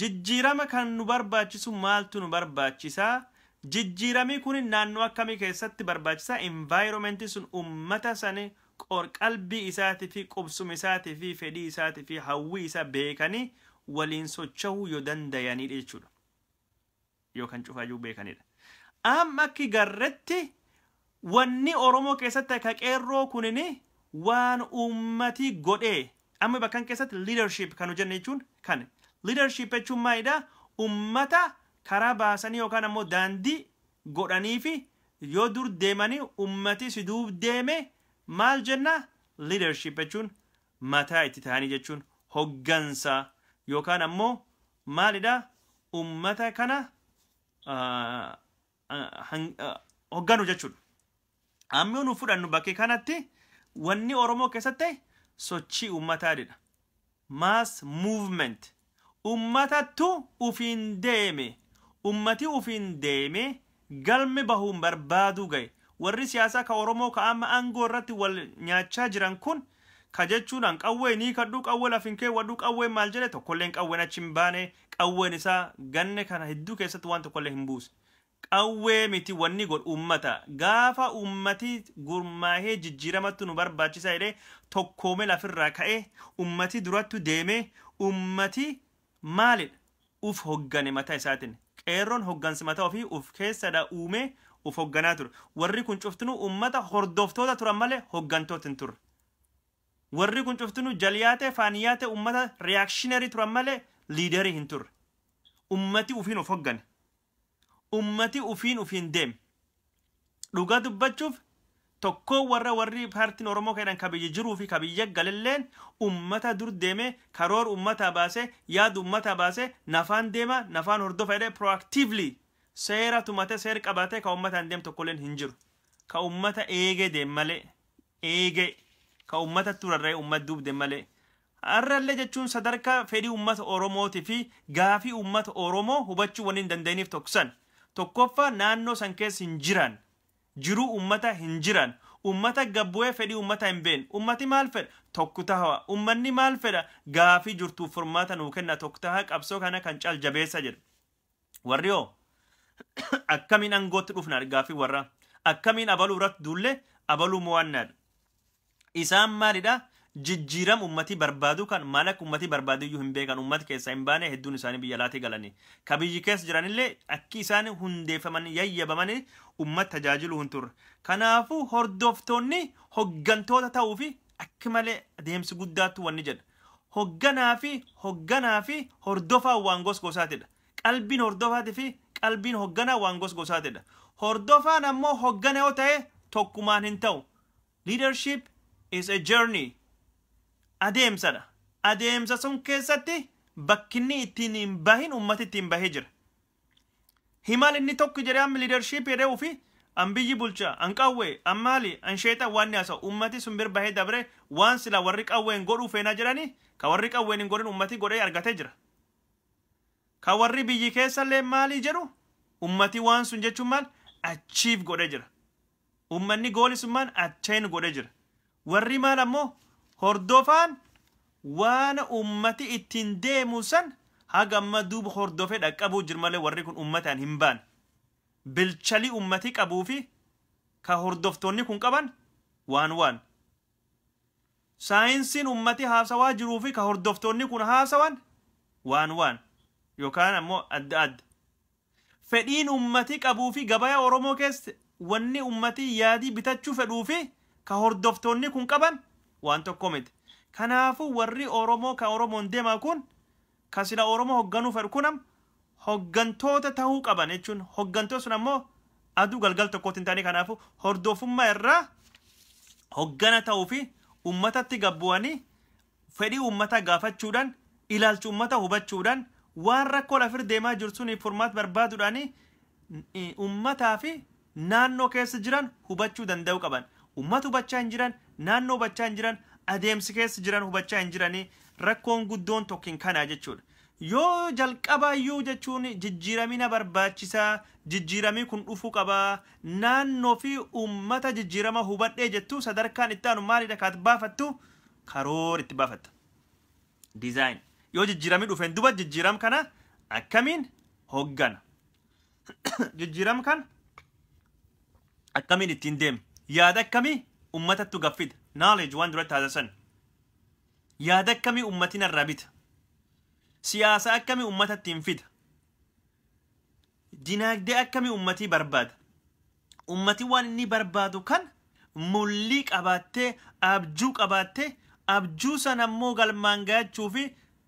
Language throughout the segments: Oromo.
jijjiirama kan nu barbaachisu maaltu nu barbaachisaa jijjiiramii kun naannoo akkamii keessatti barbaachisaa environmentii sun ummata sanii qalbii isaatii fi qubsuma isaatii fi fedhii isaatii fi hawwii isaa beekanii waliin socho'uu yoo danda'anidha jechuudha yoo kan cufaajuu beekanidha amma akki garretti wanni Oromoo keessatti akka qeerroo kunini waan ummati godhee amma bakkan keessatti leadership kan hojjenne jechuun kan leadership jechuun maalidha ummata karaa baasanii yookaan ammoo daandii godhanii fi yoo dur deemanii ummati si duub deeme maal jenna leadership jechuun mataa itti ta'anii jechuun hoggansa yookaan ammoo maalidha ummata kana hogganu jechuudha. Amma nu fudhannu bakkee kanatti wanni Oromoo keessatti sochii ummataadha. Mass movement ummatatu ufiin deeme ummati ufiin deeme galme bahuun barbaadu gahe warri siyaasaa ka Oromoo ka amma aangoo irratti wal nyaachaa jiran kun ka jechuudhaan qawwee ni kadhu qawwee lafin kee wadhu qawwee maal jedhe tokkolleen qawween achi hin baane qawween isaa ganne kana hedduu keessatti waan tokkollee hin buuse qawwee miti wanni godhu ummata gaafa ummati gurmaahee jijjiiramatti nu barbaachisaa jedhee tokkoome lafirraa ka'ee ummati durattu deemee ummati maalidha uf hoggane mataa isaatiin qeerroon hoggansi mataa ofii uf keessadha uumee uf hogganaa ture warri kun cuftinu ummata hordoftoota turan malee hoggantoota hin turre warri kun cuftinu jaliyaate faaniyaate ummata reactionary turan malee liiderii hin turre ummati ufiin uf hoggane ummati ufiin deem dhugaa dubbachuuf tokko warri paartiin Oromoo keedhan kabiyya jiruu fi kabiyya galilleen ummata dur deeme karoor ummata baase yaad ummata baase nafaan deema nafaan hordofa jedhee proactively seera tumate seer qabate ka ummataan deem tokkolleen hin jiru ka ummata eegee deem malee eegee ka ummata turarree ummat duub deem malee arrallee jechuun sadarkaa fedhii ummata Oromootii fi gaafii ummata Oromoo hubachuu waan hin danda'iniif tokkoffaa naannoo san keessa hin jiran jiruu ummata hin jiran ummata gabbu'ee fedhii ummata hin been ummati maal fedha tokko tahawa ummanni maal fedha gaafii jirtuu furmaata nuu kenna tokko tahaa qabsoo kana kan caal jabeessa jedha warri hoo akkamiin angootti dhufna gaafii warra akkamiin abaluu irratti duullee abaluu mo'annaadha isaan maalidha jijjiiram ummati barbaadu kan malak ummati barbaadu iyyuu hin beekan ummati keessa hin baane hedduun isaanii biyya laatii galanii ka biyyi keessa jiranillee akki isaan hundeeffaman yayyabaman ummat tajaajiluu hin turre kanaafuu hordoftoonni hoggantoota ta'uu fi akka malee adeemsi guddaattu wanni jedha hogganaa fi hordofaa waan gosgosaatidha qalbiin hordofaatii fi qalbiin hogganaa waan gosgosaatidha hordofaan ammoo hoggana yoo ta'e tokkumaan hin ta'u leadership is a journey adeemsadha adeemsa sun keessatti bakkinni ittiin hin bahin ummati ittiin bahee jira himal inni tokko jedhee amma leadership jedhee ufi an biyyi bulcha an qawwee an maali an sheexa waan ni haasa'u ummati sun bir bahee dabre waan sila warri qawween godhuu feenaa jiranii ka warri qawween hin godhin ummati godhee argatee jira ka warri biyyi keessallee maalii jedhu ummati waan sun jechuun maal achiif godhee jira ummanni gooli sun maal acheen godhee jira warri maal ammoo hordofaan waan ummati ittiin deemu san haga amma duuba hordofee dhaqqabuu jir malee warri kun ummataan hin baan bilchalii ummati qabuu fi ka hordoftoonni kun qaban waan saayinsiin ummati haasawaa jiruu fi ka hordoftoonni kun haasawan waan yookaan ammoo adda fedhiin ummati qabuu fi gabaya Oromoo keessa wanni ummati yaadii bitachuu fedhuu fi ka hordoftoonni kun qaban waan tokko miti kanaafuu warri Oromoo ka Oromoon deemaa kun ka sila Oromoo hogganuu fedhu kunam hoggantoota ta'uu qaban jechuun hoggantoota sun ammoo aduu galgal tokkotti hin taane kanaafuu hordofummaa irraa hoggana ta'uu fi ummatatti gabbu'anii fedhii ummata gaafachuudhaan ilaalcha ummata hubachuudhaan waan rakkoo lafir deemaa jiru sun furmaata barbaaduudhaan ummataa fi naannoo keessa jiran hubachuu danda'u qaban ummata hubachaa hin jiran naannoo hubachaa hin jiran adeemsi keessa jiran hubachaa hin jiranii rakkoon guddoon tokkin kanaa jechuudha yoo jalqabaayyuu jechuun jijjiiramina barbaachisaa jijjiiramii kun dhufuu qabaa naannoo fi ummata jijjiirama hubadhee jettu sadarkaan itti aanu maalidha kaat baafattu karoor itti baafatta design yoo jijjiiramii dhufeen duba jijjiiram kana akkamiin hoggana jijjiiram kan akkamiin ittiin deem yaada akkamii ummatattu gaffida knowledge waan duratti haasa'an yaada akkamii ummatiin irraa bita siyaasa akkamii ummatattiin fida dinagdee akkamii ummatii barbaada ummatii waan inni barbaadu kan mullii qabaattee abjuu san ammoo galmaan gaachuu fi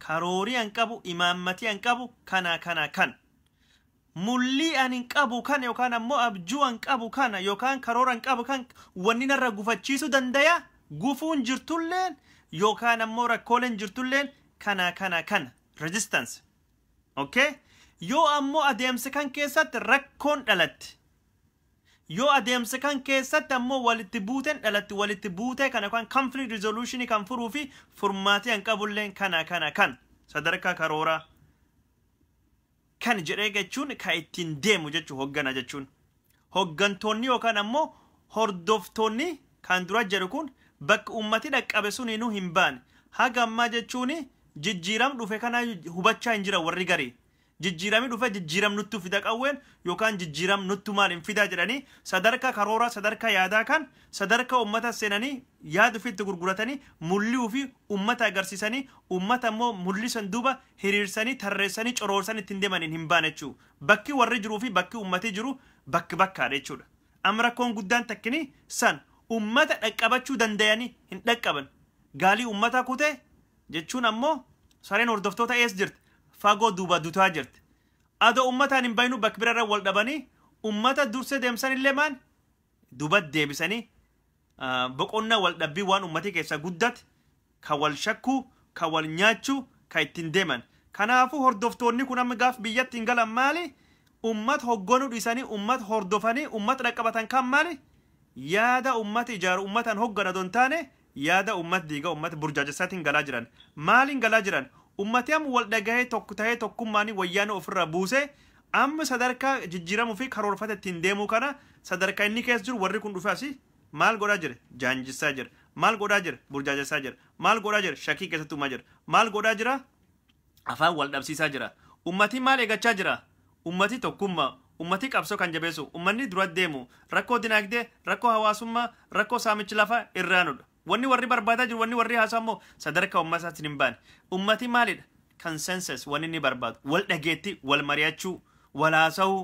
karoorii an qabu imaammatii an qabu kana mullii an hin qabu kan yookaan ammoo abjuu an qabu kana yookaan karoora an qabu kan wanni narra gufachiisuu dandaya gufuun jirtulleen yookaan ammoo rakkooleen jirtulleen kana resistance okay yoo ammoo adeemsa kan keessatti rakkoon dhalatti yoo adeemsa kan keessatti ammoo walitti buuteen dhalatti walitti buutee kana kan conflict resolution kan furuu fi furmaatii an qabulleen kan sadarkaa karooraa kan jedhee jechuun ka ittiin deemu jechuu hoggana jechuun hoggantoonni yookaan ammoo hordoftoonni kan dura jedhu kun bakka ummati dhaqqabe sun inuu hin baane haga ammaa jechuun jijjiiram dhufe kana hubachaa hin jira warri garii jijjiirami dhufe jijjiiram nuttu fida qawween yookaan jijjiiram nuttu maal hin fidaa jedhanii sadarkaa karooraa sadarkaa yaadaa kan sadarkaa ummata seenanii yaadu fitti gurguratanii mullii fi ummata agarsiisanii ummata ammoo mullii san duuba hiriirsanii tarreessanii coroorsanii ittiin deemaniin hin baane jechuu bakki warri jiruu fi bakki ummatii jiru bakkaadha jechuudha amma rakkoon guddaan takkini san ummata dhaqqabachuu dandayanii hin dhaqqaban gaalii ummata kutee jechuun ammoo sareen hordoftoota ees jirti fagoo duuba dutaa jirti ado ummataan hin baynu bakka birarra wal dhabanii ummata dursee deemsanillee maan duuba deebisanii boqonnaa wal dhabbii waan ummatii keessa guddate ka wal shakkuu ka wal nyaachuu ka ittiin deeman kanaafuu hordoftoonni kun amma gaaf biyyatti hin galan maali ummat hoggonuu dhiisanii ummat hordofanii ummat dhaqqabatan kan maali yaada ummat ijaaru ummatan hoggana don taane yaada ummat diiga ummat burjaajessaatiin galaa jiran maaliin galaa jiran ummati am wal dhagahee tokko tahee tokkummaanii wayyaana ofirraa buuse amma sadarkaa jijjiiramuu fi karoorfata ittiin deemuu kana sadarkaa inni keessa jiru warri kun dhufe asii maal godhaa jira jaanjisaa jira maal godhaa jira burjaajessaa jira maal godhaa jira shakkii keessatti uumaa jira maal godhaa jira afaan wal dhabsiisaa jira ummati maal eegachaa jira ummati tokkummaa ummati qabsoo kan jabeessu ummanni dura deemu rakkoo dinagdee rakkoo hawaasummaa rakkoo saamichi lafa irraanudha wanni warri barbaadaa jiru wanni warri haasaa immoo sadarkaa ummataatti hin baane ummati maalidha consensus wanni inni barbaadu wal dhageetti wal mari'achuu wal haasa'uu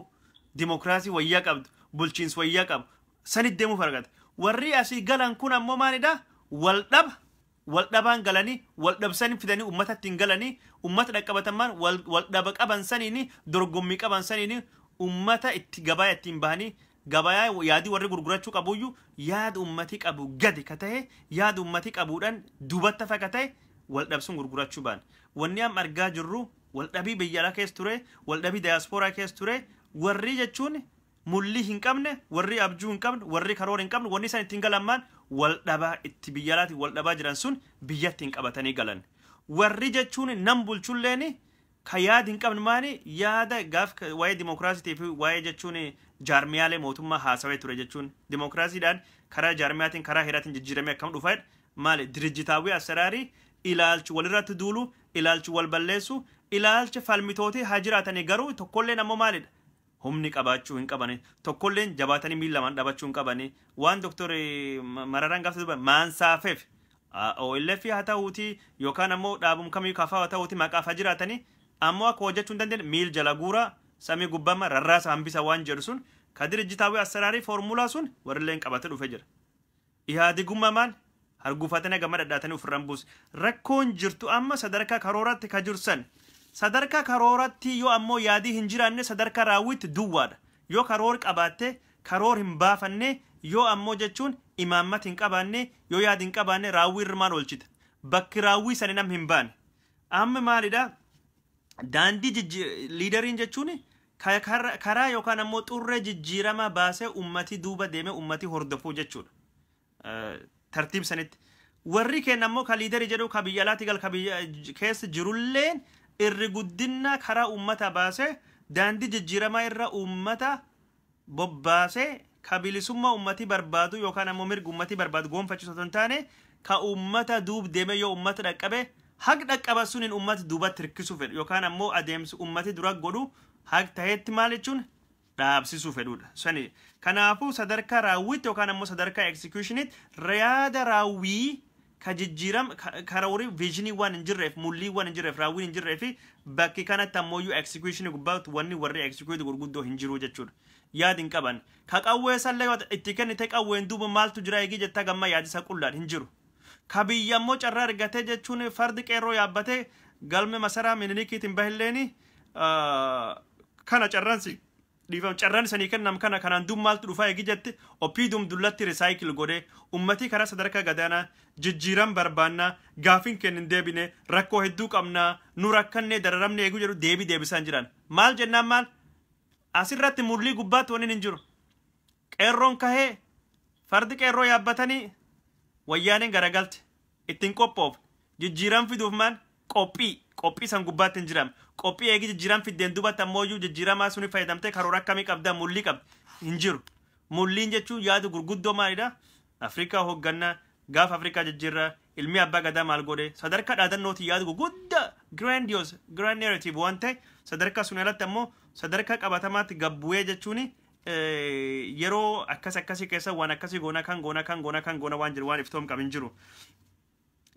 dimokiraasii wayyaa qabdu bulchiinsa wayyaa qabu sanit deemuu fargata warri asii galan kun ammoo maalidha wal dhabaan galanii wal dhabsanii fidanii ummatatti hin galanii ummata dhaqqabatamaan wal dhaba qaban saniini dorgommii qaban saniini ummata itti gabaaya ittiin bahanii gabayaa yaadi warri gurgurachuu qabuyyuu yaada ummatii qabu gadi ka ta'e yaada ummatii qabuudhaan duubatti hafa ka ta'e wal dhabsuun gurgurachuu baan wanni am argaa jirru wal dhabii biyya alaa keessa ture wal dhabii diyaaspooraa keessa ture warri jechuun mullii hin qabne warri abjuu hin qabne warri karoora hin qabne wanni isaan ittiin galammaan wal dhabaa itti biyya alaatiin wal dhabaa jiran sun biyyatti hin qabatanii galan warri jechuun nam bulchulleeni ka yaada hin qabne maani yaada gaaf waa'ee dimokiraasiitii fi waa'ee jechuun jaarmiyaalee mootummaa haasawee ture jechuun dimokiraasiidhaan karaa jaarmiyaatiin karaa heeraatiin jijjiiramee akkam dhufaa maali dirijitaawii asaraarii ilaalchi walirratti duulu ilaalchi wal balleessu ilaalchi falmitootii haa jiraatanii garuu tokkolleen ammoo maalidha humni qabaachuu hin qabani tokkolleen jabaatanii miila lamaan dhabachuu hin qabani waan doktor Mararaan gaafate duba maansaafeef OLF haa ta'uuti yookaan ammoo dhaabum kamii kafaa haa ta'uuti maqaaf haa jiraatanii ammoo akka hojjechuu hin dandeenye miil jala guuraa samii gubbama rarraasa hambisa waan jedhu sun ka dirijitaawii asaraarii foormulaa sun warrilleen qabate dhufe jira ihaadigummamaan arguufatanii gama dhadhaatanii ofirraan buuse rakkoon jirtu amma sadarkaa karooratti ka jirsan sadarkaa karooratti yoo ammoo yaadii hin jiraanne sadarkaa raawwitti duwwaadha yoo karoor qabaatte karoor hin baafanne yoo ammoo jechuun imaammat hin qabaanne yoo yaadi hin qabaanne raawwii irmaan olchita bakki raawwii sani nam hin baane amma maalidha daandii liideriin jechuun karaa yookaan ammoo xurree jijjiirama baasee ummati duuba deeme ummati hordofuu jechuudha tartiib sanitti warri kenna ammoo ka liiderii jedhu ka biyya alaatti gal ka biyya keessa jirulleen irri guddina karaa ummata baasee daandii jijjiiramaa irra ummata bobbaasee ka bilisummaa ummati barbaadu yookaan ammoo mirga ummati barbaadu goonfachiisu osoo hin taane ka ummata duub deeme yoo ummata dhaqqabe haq dhaqqaba sunin ummati duubatti hirkisuu fedhu yookaan ammoo adeemsi ummati dura godhu haq taheetti maal jechuun dhaabsisuu fedhuudha. Sani kanaafuu sadarkaa raawwiitti yookaan ammoo sadarkaa executionit yaada raawwii ka jijjiiram karoora visionii waan hin jirreef mullii waan hin jirreef raawwiin hin jirreef bakki kanatti ammoo execution gubbaatti wanni warri execute gurguddoo hin jiru jechuudha. Yaadin qaban ka qawwee sallee itti kennite qawween duuba maaltu jira eegi jettaa gamma yaadisa qullaan hin jiru. Ka biyya ammoo carraa argatee jechuun fardi qeerroo yaabbatee galme masaraa minilikiitiin bahilleeni kana carraansi dhiifam carraan sanii kennam kana kanaan duub maaltu dhufaa eegi jette opiidum dullatti resaayikil godhee ummatii karaa sadarkaa gadaanaa jijjiiran barbaannaa gaafin kennin deebine rakkoo hedduu qabnaa nu rakkannee dararamne eeguu jedhu deebisaan jiran maal jennaan maal asirratti mullii gubbaatti wanni hin jiru qeerroon kahee fardi qeerroo yaabbatanii wayyaaneen garagalte ittiin qophoof jijjiiran fiduuf maal qophii san gubbaatti hin jiram qophii eegi jijjiiran fiddeen dubatti ammooyyuu jijjiiramaa suni fayyadamtee karoora akkamii qabda mullii qabdi hin jiru mulliin jechuun yaadu gurguddoo maalidha Afrikaa hoggannaa gaaf Afrikaa jijjiirraa ilmi abbaa gadaa maal godhe sadarkaa dhaadannooti yaadu gurguddaa grand narrative waan ta'e sadarkaa sun alatti ammoo sadarkaa qabatamaatti gabbu'ee jechuun yeroo akkasii keessa waan akkasii goona waan jiru waan iftoom qabin jiru.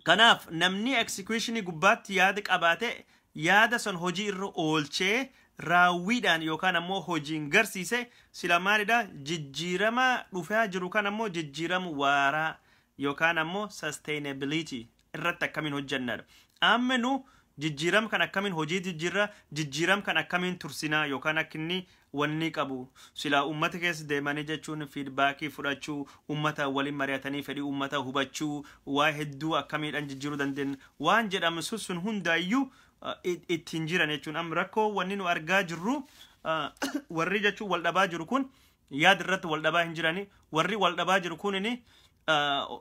Kanaaf namni executionii gubbaatti yaada qabaate yaada son hojii irra oolchee raawwiidhaan yookaan ammoo hojiin garsiise sila maalidha jijjiirama dhufaa jiru kan ammoo jijjiirama waaraa yookaan ammoo sustainability irratti akkamiin hojjannadha. Ammenu jijjiiram kan akkamiin hojii jijjiiram kan akkamiin tursinaa yookaan akkinni wanni qabu sila ummata keessa deemanii jechuun feedbackii fudhachuu ummata waliin mari'atanii fedhii ummata hubachuu waa hedduu akkamiidhaan jijjiiruu dandeenyu waan jedhamu sun hundaayyuu ittiin jiran jechuun amma rakkoo wanni nu argaa jirru warri jechuun wal dhabaa jiru kun yaada irratti wal dhabaa hin jirani warri wal dhabaa jiru kunini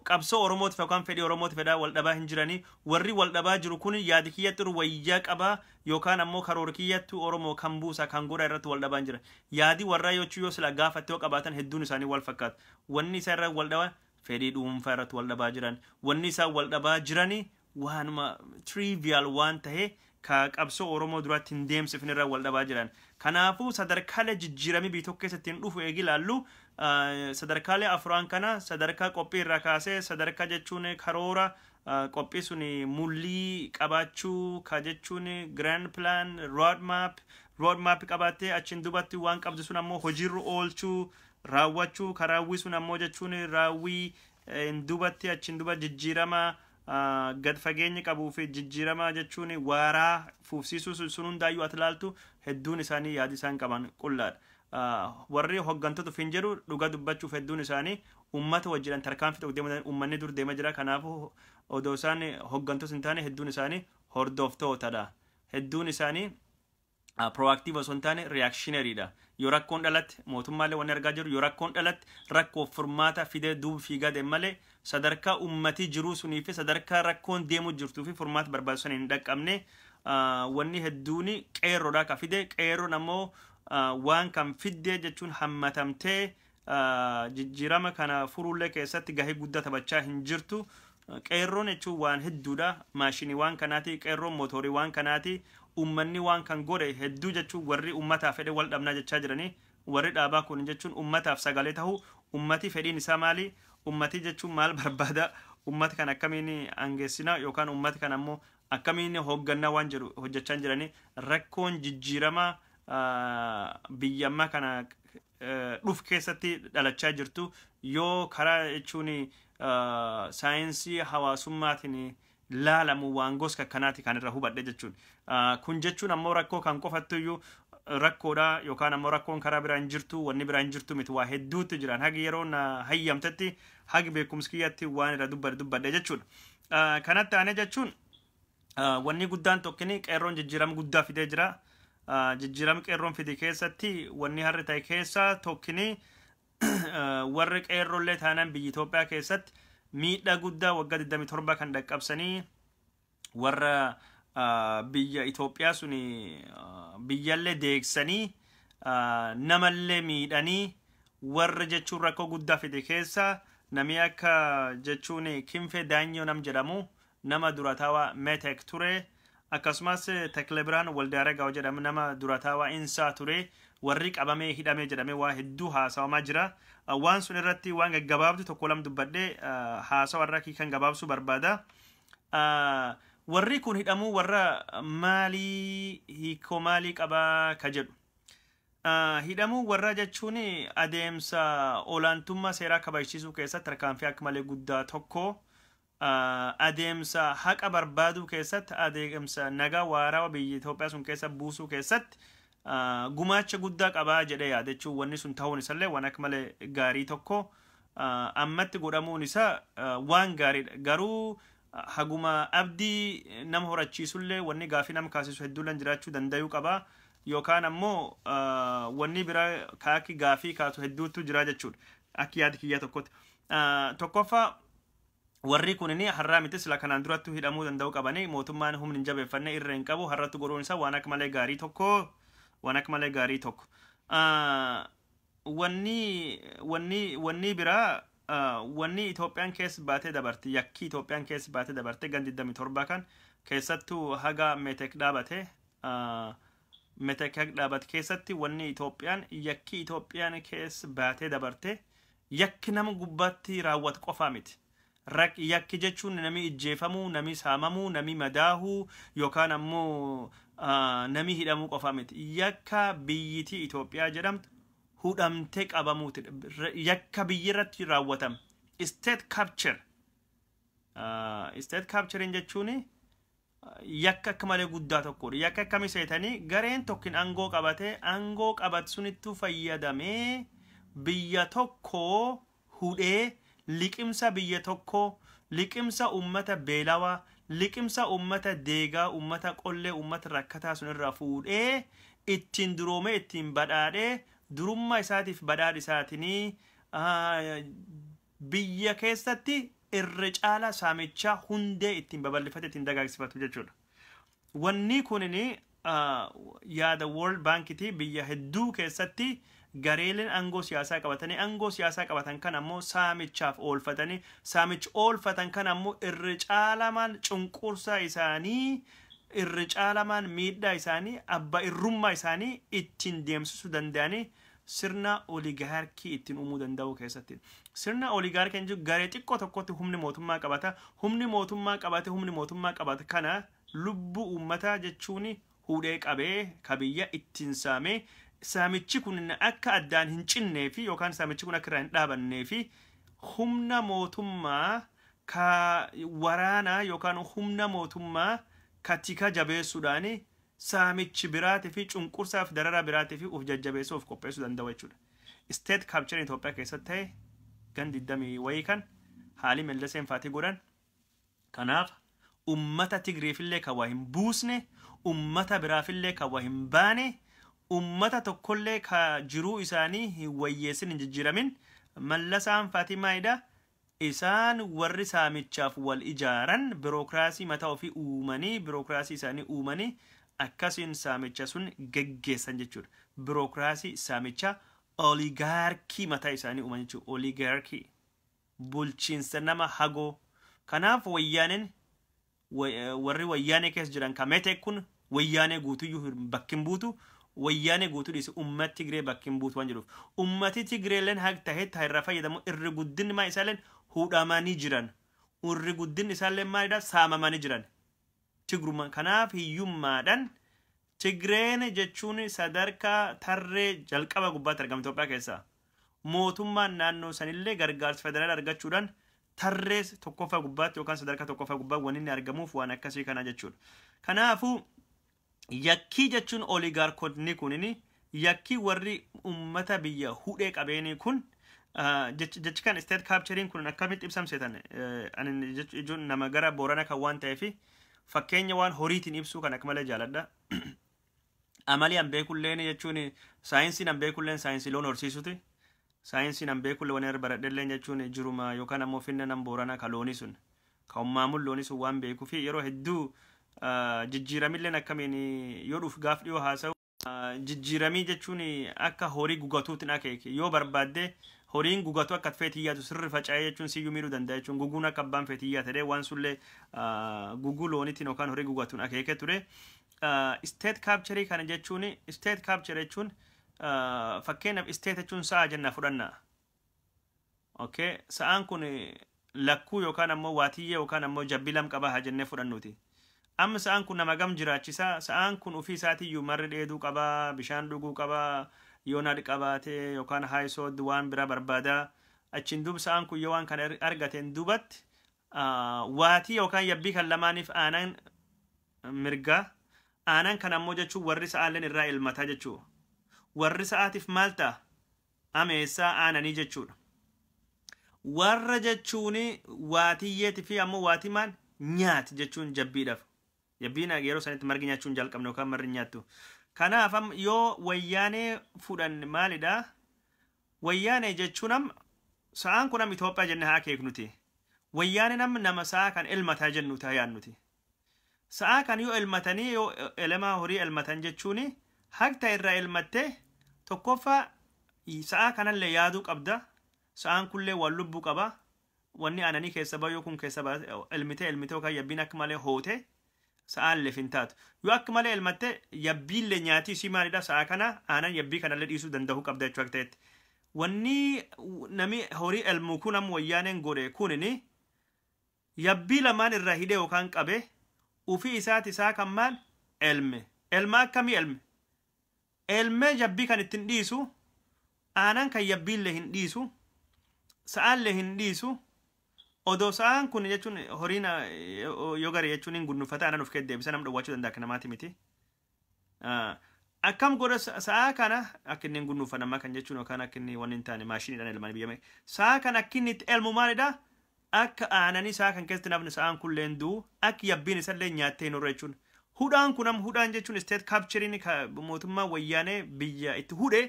qabsoo oromootiif yookaan fedhii oromootiif fedhaa wal dhabaa hin jiranii warri wal dhabaa jiru kun yaadi kiyyatti wayyaa qabaa yookaan ammoo karoora kiyyatti oromoo kan buusa kan godha irratti wal dhabaa hin jiran yaadi warraa yoo sila gaafatte yoo qabaatan hedduun isaanii wal fakkaatu wanni isaa irra wal dhabaa fedhii dhuunfaa irratti wal dhabaa jiran wanni isaa wal dhabaa jiranii waanuma trivial waan ta'e ka qabsoo oromoo duratti hin deemsifne irra wal dhabaa jiran kanaafuu sadarkaalee jijjiiramii biyya tokko keessatti hin dhufu eegi ilaallu sadarkaalee afuraan kana sadarkaa qophii irraa kaasee sadarkaa jechuun karoora qophii sun mullii qabaachuu ka jechuun grand plan road map qabaatee achiin dubatti waan qabdu sun ammoo hojiirra oolchuu raawwachuu karaawwii sun ammoo jechuun raawwii dubatti achiin duba jijjiirama gad fageenya qabuu fi jijjiirama jechuun waaraa fuufsiisuu sun hundaayyuu ati ilaaltu hedduun isaanii yaadi isaan qaban qullaadha. Warri hooggantoota fin jedhu dhugaa dubbachuuf hedduun isaanii ummata wajjiran tarkaanfii tokko deeman ummanni dur deema jira kanaafuu odoo isaan hooggantoota hin taane hedduun isaanii hordoftootadha hedduun isaanii proactive osoo hin taane reactionaryidha yoo rakkoon dhalatte mootummaalee wanni argaa jiru yoo rakkoon dhalatte rakkoo furmaata fidee duuba fiigaa deem malee sadarkaa ummatii jiruu sunii fi sadarkaa rakkoon deemu jirtuu fi furmaata barbaachisan hin dhaqqabne wanni hedduun qeerroodhaa ka fide qeerroon ammoo waan kan fiddee jechuun hammatamtee jijjiirama kana furuullee keessatti gahee guddaa taphachaa hin jirtu qeerroon jechuun waan hedduudha maashinii waan kanaati qeerroon mootorii waan kanaati ummanni waan kan godhe hedduu jechuun warri ummataaf fedhe wal dhabnaa jechaa jiranii warri dhaabaa kun jechuun ummataaf sagalee ta'uu ummati fedhiin isaa maali ummati jechuun maal barbaada ummati kan akkamiin angeessina yookaan ummati kan ammoo akkamiin hooggannaa waan jedhu hojjechaa jiranii rakkoon jijjiirama biyyammaa kana dhuf keessatti dhalachaa jirtu yoo karaa jechuun saayinsii hawaasummaatiin laalamu waan gosa kanaati kan irra hubadhe jechuun kun jechuun ammoo rakkoo kan qofattuyyuu rakkoodha yookaan ammoo rakkoon karaa biraa hin jirtu wanni biraa hin jirtu miti waa hedduutti jiran hagi yeroo na hayyamtetti hagi beekumsi kiyyatti waan irra dubbadhe jechuudha kanatti aanee jechuun wanni guddaan tokkini qeerroon jijjiirama guddaa fidee jira jijjiirama qeerroon fide keessatti wanni harri ta'e keessa tokkini warri qeerroollee taanaan biyya Itoophiyaa keessatti miidhaa guddaa waggaa 27 kan dhaqqabsanii warra biyya Itoophiyaa suni biyyallee deegsanii namallee miidhanii warra jechuun rakkoo guddaa fide keessa namni akka jechuun Kinfee Daanyoo nam jedhamu nama durataawaa Metek ture akkasumas Teklebiraan Waldaaragaa jedhamu nama durataawaa Insaa ture warri qabamee hidhamee jedhamee waa hedduu haasawamaa jira waan sun irratti waan gaggabaabdu tokko lam dubbadhee haasawa irraa kan gabaabsuu barbaada warri kun hidhamuu warra maalii hiikoo maalii qabaa ka jedhu hidhamuu warra jechuun adeemsa olaantummaa seeraa kabachiisuu keessatti tarkaanfii akka malee guddaa tokko adeemsa haqa barbaaduu keessatti adeemsa nagaa waaraa biyya Itoophiyaa sun keessa buusuu keessatti gumaacha guddaa qabaa jedhee yaadachuun wanni sun ta'uun isallee waan akka malee gaarii tokko ammatti godhamuun isaa waan gaariidha garuu haguma abdii nama horachiisullee wanni gaafii nama kaasisu hedduulan jiraachuu danda'uu qaba yookaan ammoo wanni biraa kaaki gaafii kaasu hedduutu jira jechuudha akka yaada kiyya tokkotti tokkoffaa warri kunini har'aa miti sila kanaan durattu hidhamuu danda'u qabanii mootummaan humni hin jabeeffanne irra hin qabu har'attu godhuun isaa waan akka malee gaarii tokko wanni biraa wanni Itoophiyaan keessa baatee dabarte yakki Itoophiyaan keessa baatee dabarte gandi 27 kan keessattuu haga Metek dhaabate keessatti wanni Itoophiyaan yakki Itoophiyaan keessa baatee dabarte yakki nama gubbaatti raawwatu qofaa miti yakki jechuun nami ijjeefamuu nami saamamuu nami madaahuu yookaan ammoo nami hidhamuu qofaa miti yakka biyyitii Itoophiyaa jedhamtu hudhamtee qabamuuti yakka biyyirratti raawwatame state capturing jechuun yakka akka malee guddaa tokkodha yakka akkamii seetanii gareen tokkin aangoo qabatee aangoo qabat sunittu fayyadamee biyya tokko hudhee liqimsa biyya tokko liqimsa ummata beelawaa liqimsa ummata deegaa ummata qollee ummata rakkataa sun irraa fuudhee ittiin duroomee ittiin badhaadhee durummaa isaatiif badhaadhi isaatinii biyya keessatti irra caala saamichaa hundee ittiin babal'ifate ittiin dagaagsifatu jechuudha wanni kunini yaada World Bankiti biyya hedduu keessatti gareeleen aangoo siyaasaa qabatanii aangoo siyaasaa qabatan kan ammoo saamichaaf oolfatanii saamicha oolfatan kan ammoo irra caalamaan cunqursaa isaanii irra caalamaan miidhaa isaanii abba irrummaa isaanii ittiin deemsisuu danda'anii sirna oligaarkii ittiin uumuu danda'u keessatti sirna oligaarkii jechuun garee xiqqoo tokkotti humni mootummaa qabata kana lubbuu uummataa jechuun hudhee qabee kabiyya ittiin saamee saamichi kun akka addaan hin cinnee fi yookaan saamichi kun akka irraa hin dhaabannee fi humna mootummaa ka waraanaa yookaan humna mootummaa katika jabeessuudhaan saamichi biraatii fi cunqursaaf dararaa biraatii fi uf jajjabeessuuf qopheessuu danda'u jechuudha. State capture Itoophiyaa keessatti ta'e gandi 20 wayii kan haalii Mellaseen faatii godhan kanaaf ummata Tigreefillee kan waa hin buusne ummata biraafillee kan waa hin baane ummata tokkollee ka jiruu isaanii hin wayyeessin hin jijjiiramin Mallasaan faatii maayida isaan warri saamichaaf wal ijaaran birookiraasii mataa ofii uumanii birookiraasii isaanii uumanii akkasiin saamicha sun geggeessan jechuudha birookiraasii saamicha oligaarkii mataa isaanii uuman jechuudha oligaarkii bulchiinsa nama hagoo kanaaf wayyaaneen warri wayyaanee keessa jiran ka Metek kun wayyaanee guutuyyuu bakkin buutu wayyaanee guutuu dhiise ummati Tigree bakkin buutu waan jedhuuf ummati Tigreeleen haq tahee irraa fayyadamu irri guddinni maa isaaleen hudhamanii jiran irri guddinni isaaleen maalidha saamamanii jiran Tigruma kanaaf hiyyummaadhaan Tigreen jechuun sadarkaa tarree jalqaba gubbaatti argamu Itoophiyaa keessaa mootummaan naannoo sanillee gargaarsa federaal argachuudhaan tarree tokkoffaa gubbaatti yookaan sadarkaa tokkoffaa gubbaa waan inni argamuuf waan akkasii kana jechuudha kanaafuu yakkii jechuun oligaarkonni kunini yakkii warri ummata biyya hudhee qabeeni kun jechi kan state capturing kun akkamitti ibsamseetan ani jechuun nama gara Boorana kan waan ta'eef fakkeenya waan horiitiin ibsuu kan akka malee jaaladha amali an beekulleen jechuun saayinsiin an beekulleen saayinsii loon horsiisuti saayinsiin an beekulle waan irra baradhelleen jechuun jiruma yookaan ammoo finna nan Boorana ka looni sun ka ummaamuun looni sun waan beekuu fi yeroo hedduu jijjiiramilleen akkamiin yoo dhuuf gaaf dhiyoo haasa'u jijjiiramii jechuun akka horii gugatuutiin akeeke yoo barbaadde horiin gugatu akka feetiyyaatu sirri faca'ee jechuun siyyuu miidhuu danda'a jechuun guguun akka abbaan feetiyyaa ta'ee waan sullee guguu loonitiin yookaan horii gugatuun akeeke ture. State capture kana jechuun state capture jechuun fakkeenyaaf state jechuun sa'a jenna fudhanna. Okay, sa'aan kun lakkuu yookaan ammoo waatiyyee yookaan ammoo jabbilam qaba haa jennee fudhannuuti. Amma sa'aan kun nama gam jiraachisaa sa'aan kun ofii isaatiiyyuu marri dheeduu qabaa bishaan dhuguu qabaa yoo naad qabaatee yookaan haayisood waan bira barbaadaa achiin duuba sa'aan kun yoo waan kana argateen duubatti waatii yookaan yabbii kan lamaaniif aanan mirgaa aanan kan ammoo jechuun warri sa'aaleen irraa ilmataa jechuudha. Warri sa'aatiif maal ta'a ameessaa aananii jechuudha. Warra jechuun waatiyyeetii fi ammoo waatii maal nyaati jechuun jabbiidhaaf. Yabbiin yeroo sanitti margi nyaachuun jalqabne yookaan marri nyaattu. Kanaaf yoo wayyaanee fudhanne maalidha? Wayyaanee jechuun sa'aan kun Itoophiyaa jennee haa akeeknuti. Wayyaanee nama sa'a kan ilmataa jennu taa yaannuti. Sa'a kan yoo ilmatanii yoo elemaa horii ilmatan jechuun haqta irraa ilmattee tokkoffaa sa'a kanallee yaaduu qabda. Sa'aan kunillee waan lubbuu qaba. Wanni aananii keessa baay'oo kun keessa ilmitee yookaan yabbiin akka malee hoote sa'aan lefin taatu. Yoo akka malee ilmattee yabbiillee nyaatii isii maalidha sa'a kana aanan yabbii kanallee dhiisuu danda'uu qabda jechuu akka ta'etti. Wanni nami horii elmuu kun amma wayyaaneen godhe kunini yabbii lamaan irraa hidhee yookaan qabe ufii isaa kan maal elme. Elma akkamii elme? Elmee yabbii kan ittiin dhiisu aanan kan yabbiillee hin dhiisu sa'aallee hin dhiisu. Odoo sa'aan kun jechuun horiin yoo gare jechuun hin gunnuffata aanan of keessa deebisa nama dhowwachuu danda'a akka namaati miti. Akkam godha sa'a kana akka inni hin gunnuffan amma kan jechuun yookaan akka inni waan hin taane maashiniidhaan elman biyyame. Sa'a kana akka inni itti elmu maalidha? Akka aananii sa'a kan keessatti nafni sa'aan kun leendu akka yabbiin isallee nyaattee hin horre jechuun. Hudhaan kun hudhaan jechuun state capturing mootummaa wayyaanee biyya itti hudhe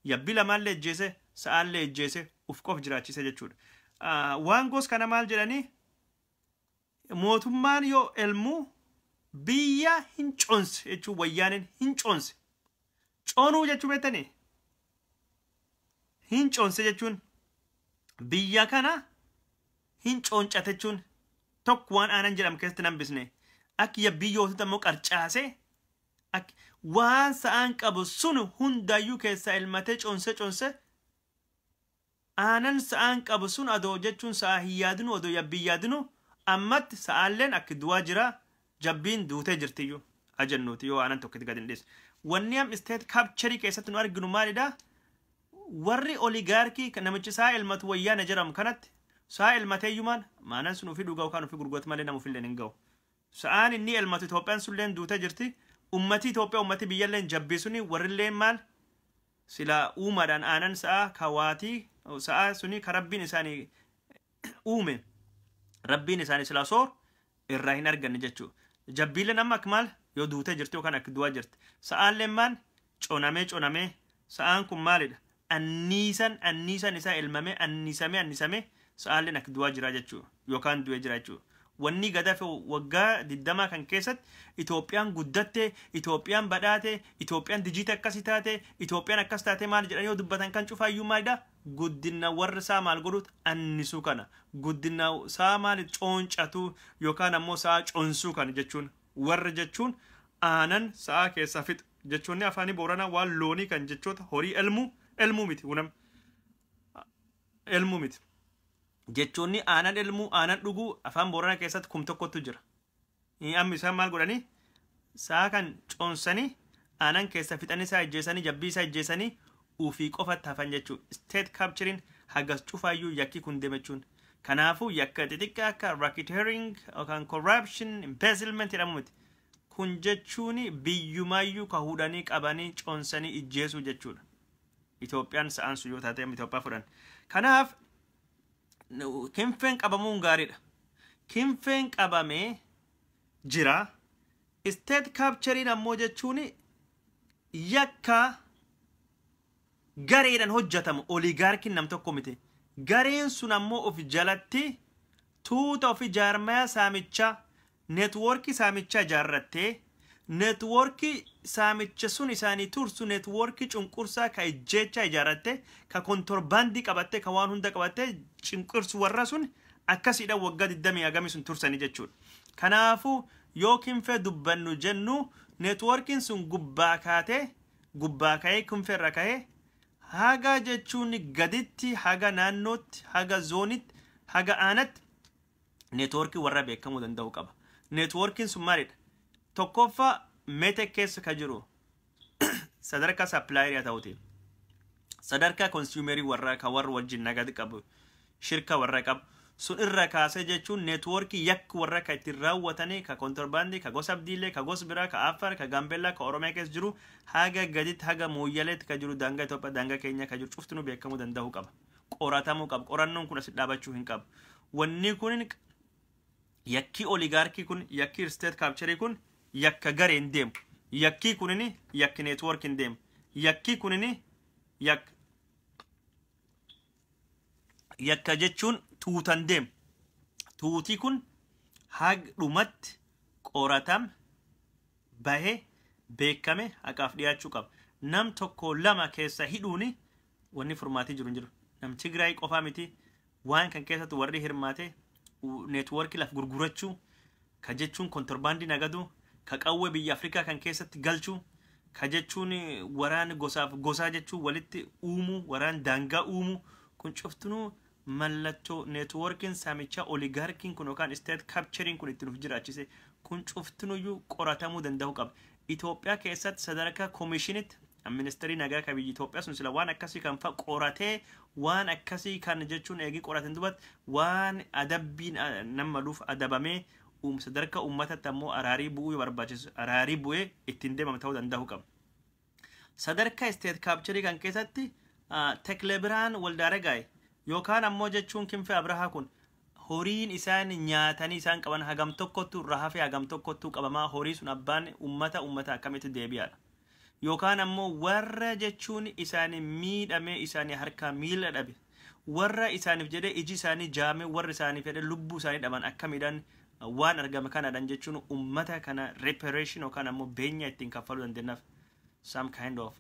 yabbii lamaallee ejjeese sa'aallee ejjeese uf qof jiraachise jechuudha. Waan gos kana maal jedhanii mootummaan yoo elmu biyya hin coonse jechuun wayyaaneen hin coonse. Coonuu jechuun beektanii hin coonse jechuun biyya kana hin cooncate jechuun tokko waan aanan jedhamu keessatti nan bisne akka yabbii yootota immoo qarcaase waan sa'aan qabu sun hundaayyuu keessaa ilmatee coonse aanan sa'aan qabu sun adoo jechuun sa'a hin yaadinu odoo yabbii yaadinu ammatti sa'aalleen akka du'aa jira jabbiin duutee jirtiyyuu ajannuuti yoo aanan tokkitti gad hin dhiisne. Wanni am state capture keessatti nu arginu maalidha? Warri oligaarkii namichi sa'a ilmatu wayyaana jedhamu kanatti sa'a ilmateeyyumaan maanan sun ofii dhugaa yookaan ofii gurguratu malee nama ofillee hin ga'u. Sa'aan inni ilmatu Itoophiyaan sunilleen duutee jirti. Ummatii Itoophiyaa ummatii biyyalleen jabbii suni warrilleen maal sila uumaadhaan aanan sa'a kawaatii sa'a suni ka rabbiin isaanii uume rabbiin isaanii sila soor irraa hin arganne jechuudha. Jabbiileen amma akka maal yoo duutee jirti yookaan akka du'aa jirti. Sa'aalleen maal conamee sa'aan kun maalidha? Anniisan isaa ilmamee anniisamee sa'aalleen akka du'aa jira jechuudha yookaan du'ee jira jechuudha. Wanni gadafe waggaa 20 kan keessatti Itoophiyaan guddatte, Itoophiyaan badhaate, Itoophiyaan dijiita akkasii taate, Itoophiyaan akkas taate maal jedhan yoo dubbatan kan cufaayyuu maalidha? Guddina warra isaa maal godhuut annisuu kana. Guddina isaa maal cooncatu yookaan ammoo saa coonsuu kana jechuun warra jechuun aanan saa keessaa fixu jechuun afaanii booranaa waan loonii kan jechoota horii elmuu miti unam elmuu miti. Jechoonni aanan elmuu aanan dhuguu afaan booranaa keessatti kum tokkotu jira. Amma isaan maal godhanii saa kan coonsanii aanan keessa fixanii isaa ejjeessanii jabbii isaa ejjeessanii ufii qofatti hafan jechuudha. State capturing hagas cufaayyuu yakki kun deemachuun. Kanaafuu yakka xixiqqaa akka racketeering yookaan corruption embezzlement jedhamu miti. Kun jechuun biyyumaayyuu ka hudhanii qabanii coonsanii ijjeesuu jechuudha. Itoophiyaan sa'aan sun yoo taate Itoophiyaa fudhan. Kanaaf kinfeen qabamuun gaariidha. Kinfeen qabamee jira. State capturing ammoo jechuun yakka gareedhaan hojjetamu oligaarkiin nam tokko miti. Gareen sun ammoo of jalatti tuuta ofi jaarmaya saamichaa neetwoorkii saamichaa ijaarrattee networkii saamicha sun isaanii tursu networkii cunqursaa ka ijjecha ijaaratte ka kontorbandii qabatte ka waan hunda qabatte cunqursu warra sun akkasidha waggaa 20 hagami sun tursanii jechuudha. Kanaafuu yoo kinfee dubbannu jennu networkiin sun gubbaa ka'ee kinfeerra ka'ee haga jechuun gaditti haga naannootti haga zoonitti haga aanatti networkii warra beekamuu danda'u qaba. Networkiin sun maalidha? Tokkoffaa meetek keessa ka jiru sadarkaa supplierii ta'uti. Sadarkaa consumerii warra ka warra wajjin nagadi qabu shirka warra qabu sun irra kaasee jechuun networkii yakki warra ka ittiin raawwatanii ka kontorbandii ka gosa abdiilee ka gosa biraa ka Affaar ka Gaambeellaa ka Oromiyaa keessa jiru haga gaditti haga Mooyyaleetti ka jiru daangaa Itoophiyaa daangaa keenya ka jiru cuftinuu beekamuu danda'u qaba. Qoratamuu qaba. Qorannoon kun asitti dhaabachuu hin qabu. Wanni kun yakki oligarkii kun yakki state capture kun yakka gareen deemu. Yakki kunini yakki networking deemu. Yakki kunini yakka jechuun tuutan deemu. Tuutii kun haga dhumatti qoratam bahee beekame haqaaf dhiyaachuu qaba. Nam tokko lama keessa hidhuuni wanni furmaatii jiru hin jiru. Nam Tigraay qofaa miti waan kan keessatti warri hirmaate networkii laf gurgurachuu ka jechuun kontorbandii nagadu ka qawwee biyya Afrikaa kan keessatti galchuu ka jechuun waraan gosaa jechuun walitti uumuu waraan daangaa uumuu kun cuftunuu mallattoo networkiin saamicha oligarkiin kun yookaan state capturing kun ittiin of jiraachise kun cuftunuyyuu qoratamuu danda'u qaba. Itoophiyaa keessatti sadarkaa koomishinitti ministeerii nagaa ka biyya Itoophiyaa sun sila waan akkasii kan fa qoratee waan akkasii kan jechuun eegi qorateen dubat waan adabbiin nama luuf adabamee sadarkaa uummatatti ammoo araarii bu'uu barbaachisu araarii bu'ee ittiin deemama ta'uu danda'u qaba. Sadarkaa state capturing kan keessatti Tekle Birhaan Waldaaragaay yookaan ammoo jechuun Kinfee Abrahaa kun horiin isaan nyaatanii isaan qaban hagam tokkottu rahafee hagam tokkottu qabamaa horii sun abbaan ummata akkamitti deebi'aadha. Yookaan ammoo warra jechuun isaanii miidhamee isaanii harkaa miila dhabe warra isaaniif jedhee iji isaanii jaame warra isaaniif jedhee lubbuu isaanii dhaban akkamiidhaan waan argame kanadhaan jechuun ummata kana reparation yookaan ammoo beenya ittiin kaffaluu dandeenyaaf some kind of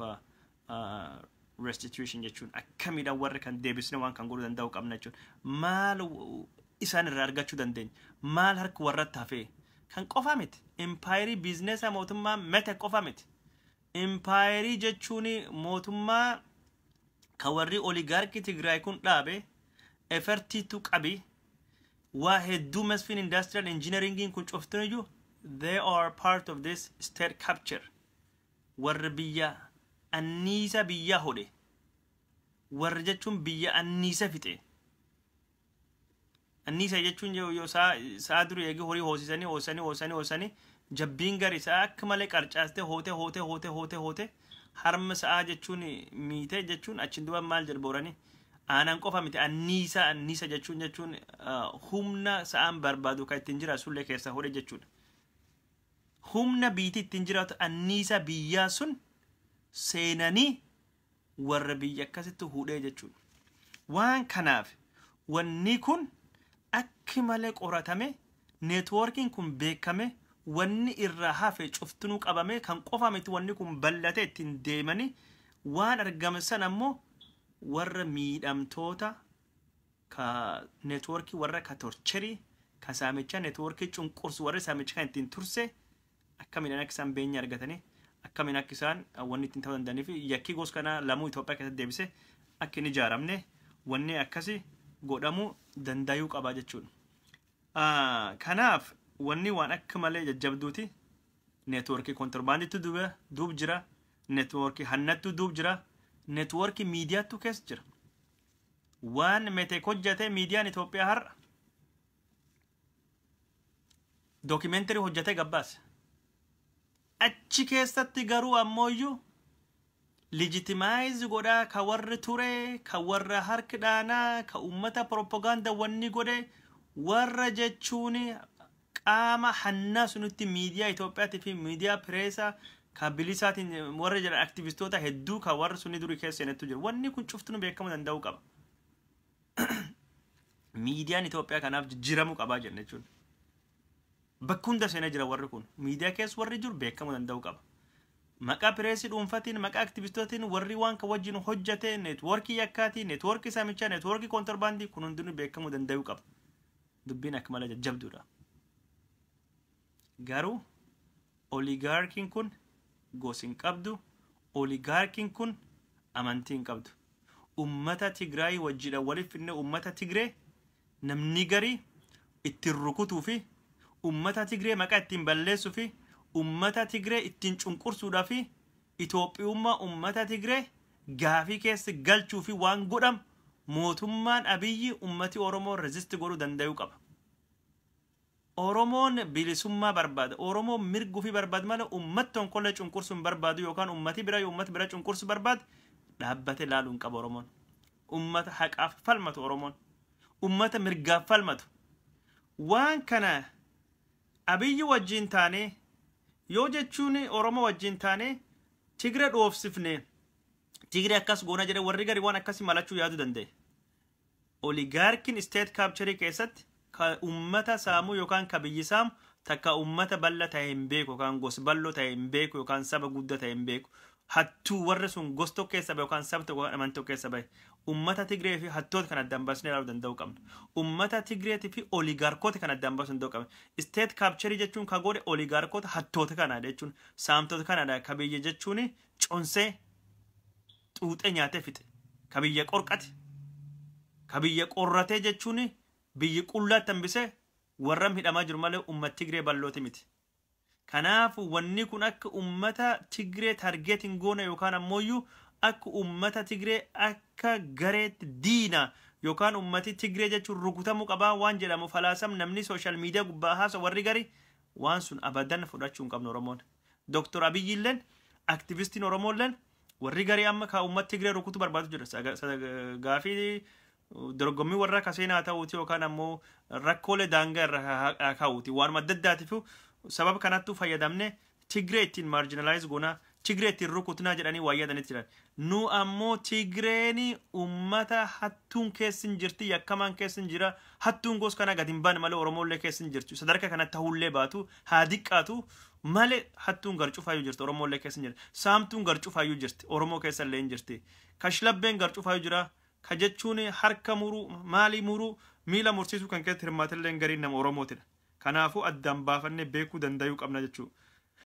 restitution jechuun akkamiidhaan warra kan deebisne waan kan godhuu danda'u qabna jechuun maal isaan irraa argachuu dandeenya maal harka warratti hafee kan qofa miti empaayirii biizineesaa mootummaa mete qofa miti. Empaayirii jechuun mootummaa ka warri oligarkii Tigraay kun dhaabe efertiitu qabi waa hedduu mesfiin industrial engineeringiin kun cuftunuyyuu they are part of this state capture warra biyya anniisa biyya hodhe warra jechuun biyya anniisa fixe anniisa jechuun yoo saa duru eegi horii hoosisanii jabbiin gari isaa akka malee qarcaaste hoote harma sa'a jechuun miite jechuun achin duba maal jedhboorani aanan qofa miti anniisa jechuun humna sa'aan barbaadu ka ittiin jira sullee keessa hodhe jechuudha. Humna biitii ittiin jiraatu anniisa biyyaa sun seenanii warra biyya akkasitti hudhee jechuudha. Waan kanaaf wanni kun akki malee qoratame networkiin kun beekame wanni irraa hafe cuftunuu qabame kan qofa miti wanni kun bal'ate ittiin deemanii waan argame san ammoo warra miidhamtoota ka networkii warra ka torcherii ka saamicha networkii cunqursu warra saamicha kan ittiin turse akkamiin akka isaan beenya argatanii akkamiin akka isaan wanni ittiin ta'uu danda'aniif yakkii gosa kana lamuu Itoophiyaa keessatti deebise akka hin ijaaramne wanni akkasii godhamuu danda'uu qaba jechuudha. Kanaaf wanni waan akka malee jajjabduuti networkii kontorbaandiitu duub jira networkii hannattu duub jira networkii miidiyaatu keessa jira waan meetek hojjate miidiyaan Itoophiyaa har'a dookimenterii hojjate gabbaase achi keessatti garuu ammooyyuu legitimize godhaa ka warri ture ka warra harki dhaanaa ka ummata propaganda wanni godhe warra jechuun qaama hannaa sunutti miidiyaa Itoophiyaatti fi miidiyaa pireesaa ka bilisaatiin warra jedhan aktivistoota hedduu ka warra sunni durii keessa seenettu jiru wanni kun cuftuun beekamuu danda'uu qaba. Miidiyaan Itoophiyaa kanaaf jijjiiramuu qabaa jenna jechuudha. bakka hunda seenaa jira warri kun miidiyaa keessa warri jiru beekamuu danda'u qaba. Maqaa pireesii dhuunfatiin maqaa aktivistootiin warri waan ka wajjin hojjate neetwoorkii yakkaatii neetwoorkii saamichaa neetwoorkii kontorbaandii kun hundinuu beekamuu danda'u qaba. Dubbiin akka malee jajjabduudha. Garuu oligaarkiin kun gosa hin qabdu, oligaarkiin kun amantii hin qabdu. Ummata Tigraay wajjidha waliif finne ummata Tigree namni garii ittiin rukutuu fi ummata Tigree maqaa ittiin balleessuu fi ummata Tigree ittiin cunqursuudhaa fi Itoophiyummaa ummata Tigree gaafii keessa galchuu fi waan godham mootummaan Abiyyi ummati Oromoo resist godhuu danda'uu qaba. Oromoon bilisummaa barbaada. Oromoon mirguu fi barbaada malee ummattoon kollee cunqursuun barbaadu yookaan ummati bira cunqursu barbaadu dhaabbate laaluun qaba Oromoon. Ummata haqaaf falmatu Oromoon. Ummata mirgaaf falmatu. Waan kana Abiyyi wajjin taane yoo jechuun Oromoo wajjin taane Tigree dhoofsifne Tigree akkas goona jedhe warri gari waan akkasii malachuu yaadu danda'e. Oligaarkiin state capture keessatti ka ummata saamu yookaan ka biyyi saamu takka ummata balla ta'e hin beeku yookaan gosa ballo ta'e hin beeku yookaan saba guddaa ta'e hin beeku. Hattuu warri sun gosta keessa bahe yookaan saba tokko amantii keessa bahe ummata Tigree fi hattoota kan addaan baasnee ilaaluu danda'uu qabna. Ummata Tigree fi oligaarkoota kan addaan baasuu danda'uu qabna. State capture jechuun ka godhe oligaarkoota hattoota kanaadha jechuun saamtota kanaadha. Ka biyya jechuun consee xuuxee nyaatee fixe. Ka biyya qorqate. Ka biyya qorratee jechuun biyyi qullaatti hambisee warra hidhamaa jiru malee ummata Tigree ballooti miti. Kanaaf wanni kun akka ummata Tigree targeetiin goona yookaan ammoo akka ummata Tigree akka gareetti diina yookaan ummati Tigree jechuun rukutamuu qabaa waan jedhamu falaasam namni social media gubbaa haasa warri gari waan sun abadan fudhachuu hin qabnu Oromoon. Dr. Abiyyi illeen aktivistiin Oromoo illeen warri gari amma ka ummata Tigree rukutu barbaadu jira. Gaafii dorgommii warra kaseenaa ta'uuti yookaan ammoo rakkoolee daangaa irra kaa'uuti waan adda addaatiif sababa kanattuu fayyadamne Tigree ittiin marginalize goona Tigree ittiin rukutnaa jedhanii waa yaadanitti jiran. Nu ammoo Tigreeni ummata hattuun keessin jirti yakkamaan keessin jira hattuun gos kana gad hin baane malee Oromollee keessin jirtu sadarkaa kanatti ta'ullee baatu haa diqqaatu malee hattuun garcuufaayyuu jirti Oromollee keessin jirti saamtuun garcuufaayyuu jirti Oromoo keessallee hin jirti kashlabbeen garcuufaayyuu jira ka jechuun harka muruu maalii muruu miila mursiisuu kan keessatti hirmaatillee gariin nama Oromootidha. Kanaafuu addaan baafannee beekuu danda'uu qabna jechuudha.